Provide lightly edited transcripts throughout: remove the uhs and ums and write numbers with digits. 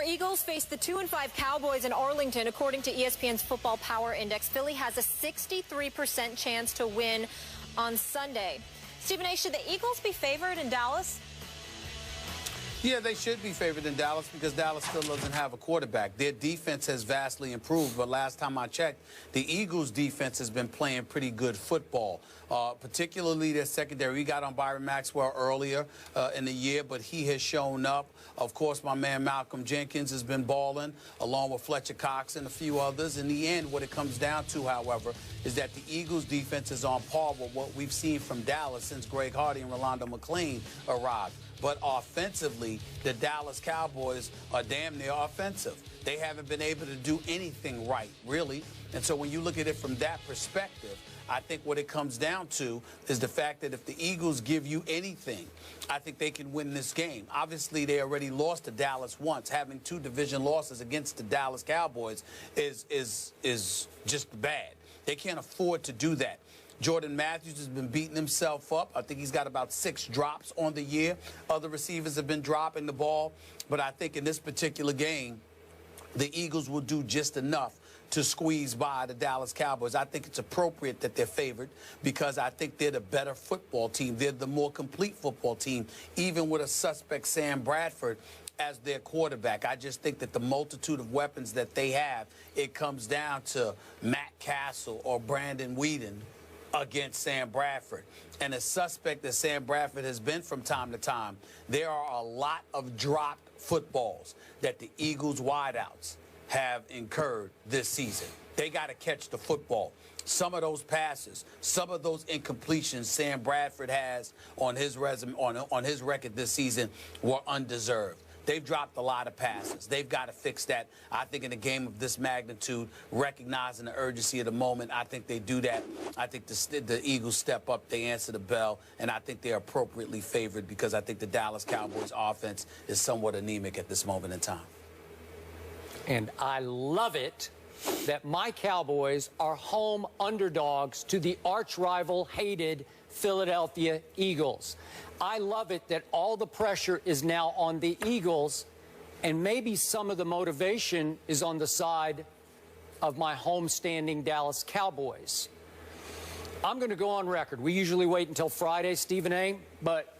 Eagles face the 2-5 Cowboys in Arlington. According to ESPN's Football Power Index, Philly has a 63% chance to win on Sunday. Stephen A., should the Eagles be favored in Dallas? Yeah, they should be favored in Dallas because Dallas still doesn't have a quarterback. Their defense has vastly improved, but last time I checked, the Eagles' defense has been playing pretty good football, particularly their secondary. We got on Byron Maxwell earlier in the year, but he has shown up. Of course, my man Malcolm Jenkins has been balling, along with Fletcher Cox and a few others. In the end, what it comes down to, however, is that the Eagles' defense is on par with what we've seen from Dallas since Greg Hardy and Rolando McClain arrived. But offensively, the Dallas Cowboys are damn near offensive. They haven't been able to do anything right, really. And so when you look at it from that perspective, I think what it comes down to is the fact that if the Eagles give you anything, I think they can win this game. Obviously, they already lost to Dallas once. Having 2 division losses against the Dallas Cowboys is just bad. They can't afford to do that. Jordan Matthews has been beating himself up. I think he's got about 6 drops on the year. Other receivers have been dropping the ball. But I think in this particular game, the Eagles will do just enough to squeeze by the Dallas Cowboys. I think it's appropriate that they're favored because I think they're the better football team. They're the more complete football team, even with a suspect Sam Bradford as their quarterback. I just think that the multitude of weapons that they have, it comes down to Matt Castle or Brandon Weeden against Sam Bradford. And a suspect that Sam Bradford has been from time to time, there are a lot of dropped footballs that the Eagles wideouts have incurred this season. They got to catch the football. Some of those passes, some of those incompletions Sam Bradford has on his resume, on his record this season were undeserved. They've dropped a lot of passes. They've got to fix that. I think in a game of this magnitude, recognizing the urgency of the moment, I think they do that. I think the Eagles step up, they answer the bell, and I think they're appropriately favored because I think the Dallas Cowboys offense is somewhat anemic at this moment in time. And I love it that my Cowboys are home underdogs to the arch-rival, hated Philadelphia Eagles. I love it that all the pressure is now on the Eagles, and maybe some of the motivation is on the side of my homestanding Dallas Cowboys. I'm going to go on record. We usually wait until Friday, Stephen A., but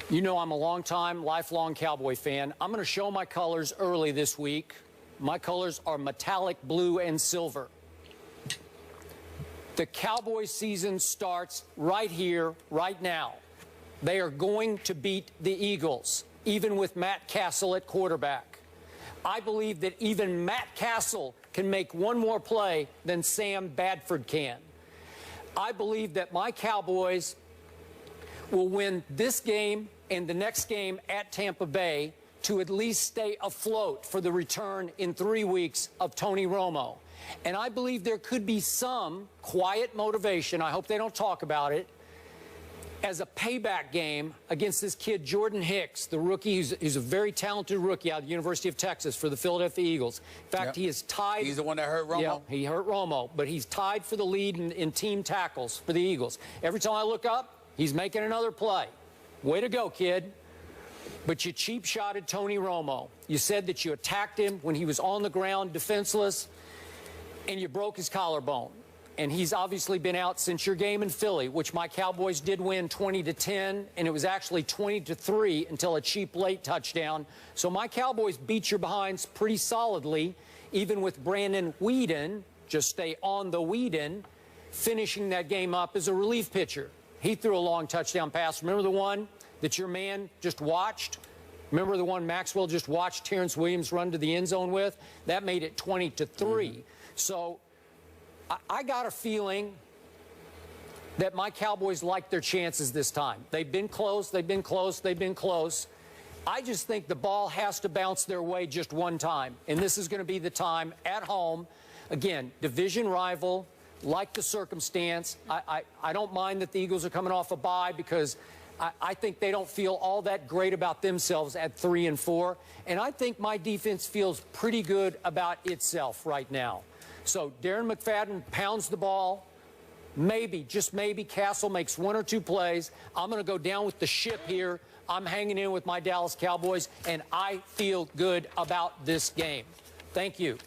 you know I'm a long-time, lifelong Cowboy fan. I'm going to show my colors early this week. My colors are metallic blue and silver. The Cowboys season starts right here, right now. They are going to beat the Eagles, even with Matt Castle at quarterback. I believe that even Matt Castle can make one more play than Sam Bradford can. I believe that my Cowboys will win this game and the next game at Tampa Bay to at least stay afloat for the return in 3 weeks of Tony Romo. And I believe there could be some quiet motivation, I hope they don't talk about it, as a payback game against this kid, Jordan Hicks, the rookie. He's a very talented rookie out of the University of Texas for the Philadelphia Eagles. In fact, he is tied. He's the one that hurt Romo. Yeah, he hurt Romo, but he's tied for the lead in team tackles for the Eagles. Every time I look up, he's making another play. Way to go, kid. But you cheap-shotted Tony Romo. You said that you attacked him when he was on the ground, defenseless, and you broke his collarbone. And he's obviously been out since your game in Philly, which my Cowboys did win 20-10, and it was actually 20-3 until a cheap late touchdown. So my Cowboys beat your behinds pretty solidly, even with Brandon Weeden, just stay on the Weeden, finishing that game up as a relief pitcher. He threw a long touchdown pass. Remember the one that your man just watched? Remember the one Maxwell just watched Terrence Williams run to the end zone with? That made it 20-3. So I got a feeling that my Cowboys like their chances this time. They've been close, they've been close, they've been close. I just think the ball has to bounce their way just one time. And this is going to be the time at home. Again, division rival, like the circumstance. I don't mind that the Eagles are coming off a bye because I think they don't feel all that great about themselves at 3-4. And I think my defense feels pretty good about itself right now. So Darren McFadden pounds the ball. Maybe, just maybe, Castle makes 1 or 2 plays. I'm going to go down with the ship here. I'm hanging in with my Dallas Cowboys, and I feel good about this game. Thank you.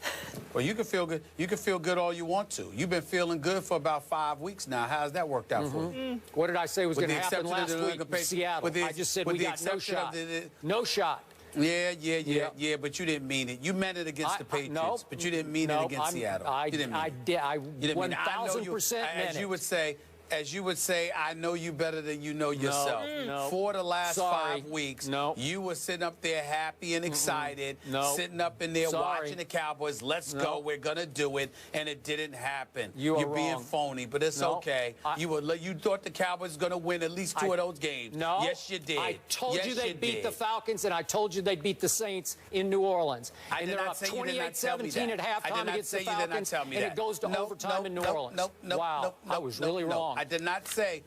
Well, you can feel good. You can feel good all you want to. You've been feeling good for about 5 weeks now. How's that worked out for you? What did I say was going to happen last week with in Seattle? I just said we got no shot. No shot. Yeah, but you didn't mean it. You meant it against the Patriots, no, but you didn't mean it against Seattle. I 1,000% meant it. As you would say, I know you better than you know yourself. No. For the last 5 weeks, you were sitting up there happy and excited, sitting up in there watching the Cowboys. Let's go. We're going to do it. And it didn't happen. You're being phony, but it's okay. You thought the Cowboys were going to win at least 2 of those games. No. Yes, you did. I told you they'd beat the Falcons, and I told you they'd beat the Saints in New Orleans. And they're up 28-17 at halftime against the Falcons, and it goes to overtime in New Orleans. Wow, I was really wrong. I did not say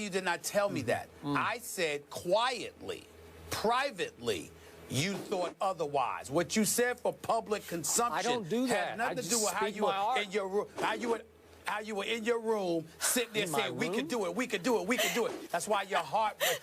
you did not tell me that. I said quietly, privately, you thought otherwise. What you said for public consumption I don't do that. had nothing to do with how you were in your room, how you were in your room sitting there saying, we could do it, we could do it, we could do it. That's why your heart was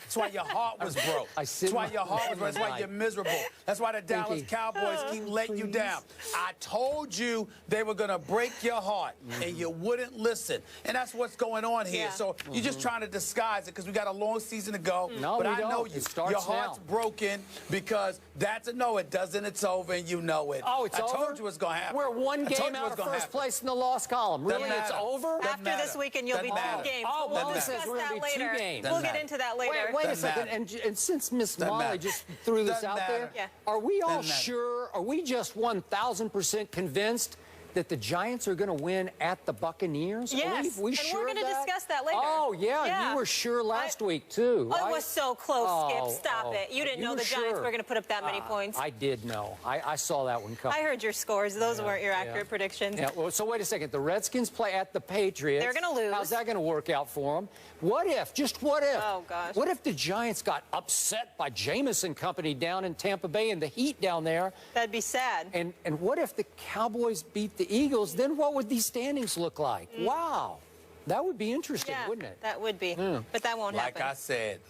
broke. That's why your heart was broke. That's why you're miserable. That's why the Dallas Cowboys keep letting you down. I told you they were going to break your heart, and you wouldn't listen. And that's what's going on here. So you're just trying to disguise it because we got a long season to go. No, but we I know don't. you. Your heart's broken because that's a no, it doesn't. It's over, and you know it. Oh, it's over? I told you what's going to happen. We're one game out of first place in the loss column. Really? It's over? After this weekend, you'll be 2 games. Oh, we'll it discuss says we're that going to be later. 2 games. We'll get into that later. Wait a second. And since Miss Molly just threw this out there, are we all sure, are we just 1,000% convinced that the Giants are going to win at the Buccaneers? Yes, Are we and sure we're going to discuss that later. Oh, yeah, you were sure last week, too. Oh, it was so close, Skip. Stop it. You didn't know the Giants were going to put up that many points. I did know. I saw that one coming. I heard your scores. Those weren't your accurate predictions. Yeah, well, so wait a second. The Redskins play at the Patriots. They're going to lose. How's that going to work out for them? What if, just what if? Oh, gosh. What if the Giants got upset by Jameis Company down in Tampa Bay and the Heat down there? That'd be sad. And what if the Cowboys beat the Eagles? Then what would these standings look like? Wow. That would be interesting, wouldn't it? That would be. But that won't happen.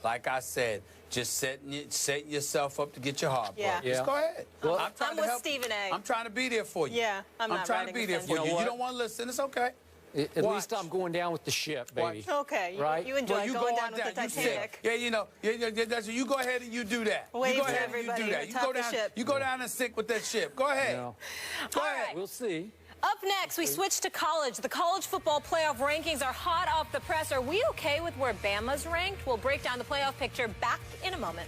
Like I said, just setting yourself up to get your heart broke. Yeah. Just go ahead. Well, I'm trying I'm to with help Stephen A. I'm trying to be there for you. Yeah, I'm trying to be there for you. You don't want to listen. It's okay. At least I'm going down with the ship, baby. Okay, right? You enjoy going down with the Titanic. That's you go ahead and you do that. Wave you go to ahead everybody. And you do that. You go down and sink with that ship. Go ahead. Go ahead. We'll see. Up next, we switch to college. The college football playoff rankings are hot off the press. Are we okay with where Bama's ranked? We'll break down the playoff picture back in a moment.